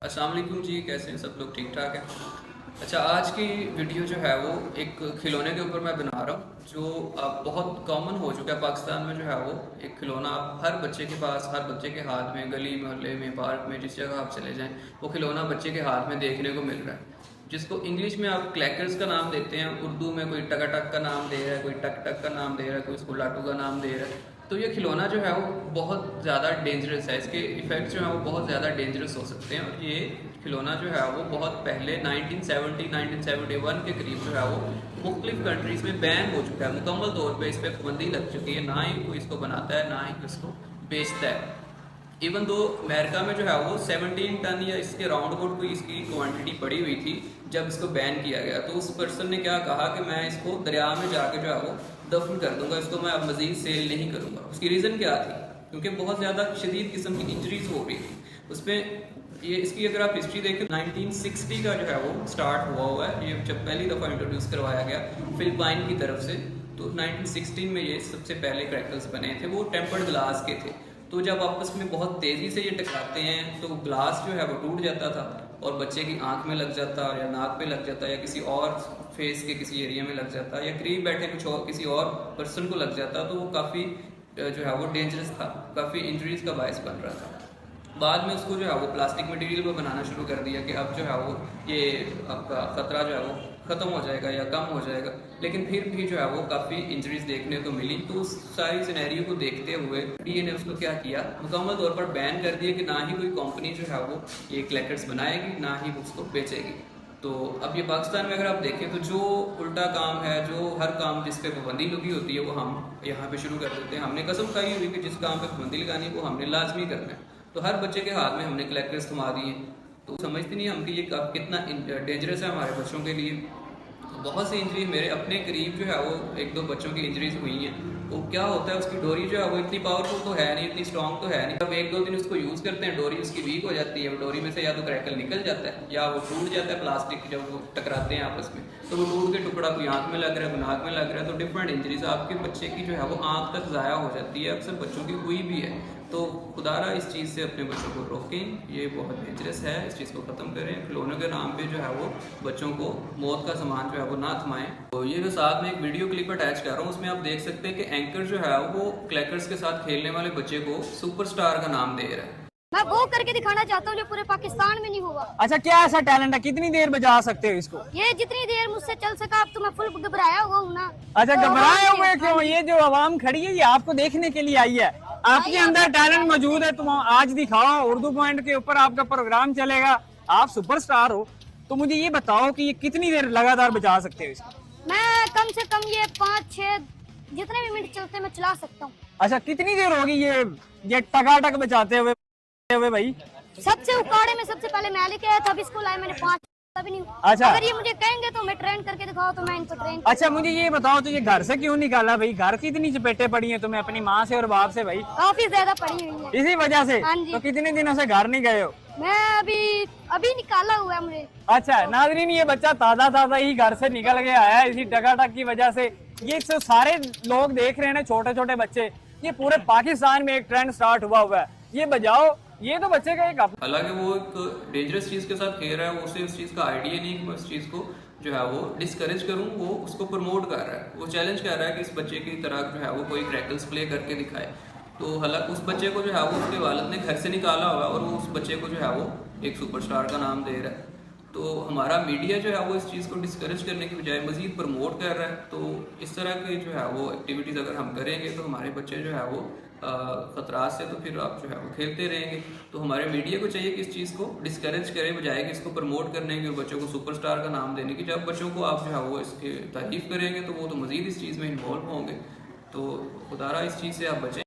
अस्सलाम वालेकुम जी, कैसे हैं सब लोग? ठीक ठाक है। अच्छा, आज की वीडियो जो है वो एक खिलौने के ऊपर मैं बना रहा हूँ जो अब बहुत कॉमन हो चुका है पाकिस्तान में। जो है वो एक खिलौना हर बच्चे के पास, हर बच्चे के हाथ में, गली मोहल्ले में, पार्क में, जिस जगह आप चले जाएं वो खिलौना बच्चे के हाथ में देखने को मिल रहा है, जिसको इंग्लिश में आप क्लैकर्स का नाम देते हैं, उर्दू में कोई टकाटक का नाम दे रहा है, कोई टक टक का नाम दे रहा है, कोई उसको लाटू का नाम दे रहा है। तो ये खिलौना जो है वो बहुत ज़्यादा डेंजरस है, इसके इफ़ेक्ट्स जो हैं वो बहुत ज़्यादा डेंजरस हो सकते हैं। और ये खिलौना जो है वो बहुत पहले 1971 के करीब जो है वो मुख्तलिफ कंट्रीज़ में बैन हो चुका है, मुकम्मल तौर पे इस पर पाबंदी लग चुकी है। ना ही कोई इसको बनाता है, ना ही इसको बेचता है। इवन दो अमेरिका में जो है वो 17 टन या इसके राउंड अबाउट कोई इसकी क्वांटिटी पड़ी हुई थी जब इसको बैन किया गया। तो उस पर्सन ने क्या कहा कि मैं इसको दरिया में जाके जो है वो दफन कर दूंगा, इसको मैं अब मजीद सेल नहीं करूंगा। उसकी रीज़न क्या थी? क्योंकि बहुत ज़्यादा शदीद किस्म की इंजरीज हो रही थी उसमें। ये इसकी अगर आप हिस्ट्री देखें, 1960 का जो है वो स्टार्ट हुआ है। ये जब पहली दफ़ा इंट्रोड्यूस करवाया गया फिलिपाइन की तरफ से, तो 1916 में ये सबसे पहले क्रैकर्स बने थे। वो टेम्पर्ड ग्लास के थे। तो जब आपस में बहुत तेज़ी से ये टकराते हैं तो ग्लास जो है वो टूट जाता था और बच्चे की आंख में लग जाता या नाक पे लग जाता या किसी और फेस के किसी एरिया में लग जाता या करीब बैठे कुछ और किसी और पर्सन को लग जाता। तो वो काफ़ी जो है वो डेंजरस था, काफ़ी इंजरीज का बायस बन रहा था। बाद में उसको जो है वो प्लास्टिक मटेरियल पर बनाना शुरू कर दिया कि अब जो है वो ये आपका ख़तरा जो है वो ख़त्म हो जाएगा या कम हो जाएगा। लेकिन फिर भी जो है वो काफ़ी इंजरीज देखने को मिली। तो उस सारी सिनेरियो को देखते हुए डीए ने उसको क्या किया, मुकम्मल तौर पर बैन कर दिया कि ना ही कोई कंपनी जो है वो ये क्लैकर्स बनाएगी, ना ही उसको बेचेगी। तो अब ये पाकिस्तान में अगर आप देखें तो जो उल्टा काम है, जो हर काम जिस पे पाबंदी लगी होती है वो हम यहाँ पे शुरू कर देते हैं। हमने कसम खाई हुई कि जिस काम पे पाबंदी लगानी है वो हमने लाजमी करना है। तो हर बच्चे के हाथ में हमने क्लैकर्स थमा दिए। तो समझते नहीं हम कि ये कितना डेंजरस है हमारे बच्चों के लिए। बहुत सी इंजरी मेरे अपने करीब जो है वो एक दो बच्चों की इंजरीज हुई हैं। वो क्या होता है, उसकी डोरी जो है वो इतनी पावरफुल तो है नहीं, इतनी स्ट्रॉन्ग तो है नहीं। जब एक दो दिन उसको यूज़ करते हैं डोरी उसकी वीक हो जाती है। वो डोरी में से या तो क्रैकल निकल जाता है या वो टूट जाता है प्लास्टिक, जब वो टकराते हैं आपस में तो वो टूट के टुकड़ा कोई आँख में लग रहा है, कोई नाक में लग रहा है। तो डिफरेंट इंजरीज आपके बच्चे की जो है वो आँख तक ज़ाया हो जाती है, अक्सर बच्चों की हुई भी है। तो खुदारा इस चीज़ से अपने बच्चों को रोकें, ये बहुत डेंजरस है, इस चीज़ को ख़त्म करें। खिलौनों के नाम पे जो है वो बच्चों को मौत का सामान जो है वो ना थमाएं। तो ये जो साथ में एक वीडियो क्लिप अटैच कर रहा हूँ, उसमें आप देख सकते हैं कि एंकर जो है वो क्लैकर्स के साथ खेलने वाले बच्चे को सुपरस्टार का नाम दे रहा है। मैं वो करके दिखाना चाहता हूँ जो पूरे पाकिस्तान में नहीं हुआ। अच्छा, क्या ऐसा टैलेंट है? कितनी देर बजा सकते हो इसको? ये जितनी देर मुझसे चल सका। अब तो मैं फुल घबराया हुआ हूँ ना। अच्छा, तो घबराए हुए हाँ क्यों? ये जो आवाम खड़ी है ये आपको देखने के लिए आई है। आपके अंदर टैलेंट मौजूद है, तुम आज दिखाओ। उर्दू पॉइंट के ऊपर आपका प्रोग्राम चलेगा, आप सुपरस्टार हो। तो मुझे ये बताओ कि ये कितनी देर लगातार बजा सकते हो इसको? मैं कम से कम ये 5-6 जितने भी मिनट चलते मैं चला सकता हूँ। अच्छा, कितनी देर होगी ये टकाटक बजाते हुए भाई? सबसे उकाड़े में सबसे पहले मैं लेके आया था, अभी स्कूल आया मैंने 5 तभी नहीं। अच्छा, अगर ये मुझे कहेंगे तो मैं ट्रेन करके दिखाओ तो मैं इनको ट्रेन। अच्छा मुझे ये बताओ, तो ये घर से क्यों निकाला भाई? घर की इतनी चपेटे पड़ी हैं तुम्हें अपनी माँ से और बाप से भाई? काफी ज्यादा पड़ी हुई है इसी वजह से? हाँ जी। तो कितने दिनों से घर नहीं गए हो? मैं अभी निकाला हुआ है मुझे। अच्छा नाज़रीन, ये बच्चा ताजा ही घर से निकल के आया है इसी टकाटक की वजह से। ये तो सारे लोग देख रहे हैं ना, छोटे छोटे बच्चे। ये पूरे पाकिस्तान में एक ट्रेंड स्टार्ट हुआ है, ये बजाओ। ये तो बच्चे का एक हालांकि वो एक डेंजरस चीज़ के साथ खेल रहा है, उसे उस चीज़ का आइडिया नहीं कि मैं उस चीज़ को जो है वो डिस्करेज करूं। वो उसको प्रमोट कर रहा है, वो चैलेंज कर रहा है कि इस बच्चे की तरह जो है वो कोई क्रैकल्स प्ले करके दिखाए। तो हालांकि उस बच्चे को जो है वो उसके वालिद ने घर से निकाला हुआ और वो उस बच्चे को जो है वो एक सुपरस्टार का नाम दे रहा है। तो हमारा मीडिया जो है वो इस चीज़ को डिस्करेज करने की बजाय मजीद प्रमोट कर रहा है। तो इस तरह की जो है वो एक्टिविटीज़ अगर हम करेंगे तो हमारे बच्चे जो है वो ख़तरात से तो फिर आप जो है वो खेलते रहेंगे। तो हमारे मीडिया को चाहिए कि इस चीज़ को डिस्करेज करें बजाय कि इसको प्रमोट करने की, बच्चों को सुपरस्टार का नाम देने की। जब बच्चों को आप जो है वो इसकी तारीफ़ करेंगे तो वो तो मज़ीद इस चीज़ में इन्वॉल्व होंगे। तो खुदारा इस चीज़ से आप बचें।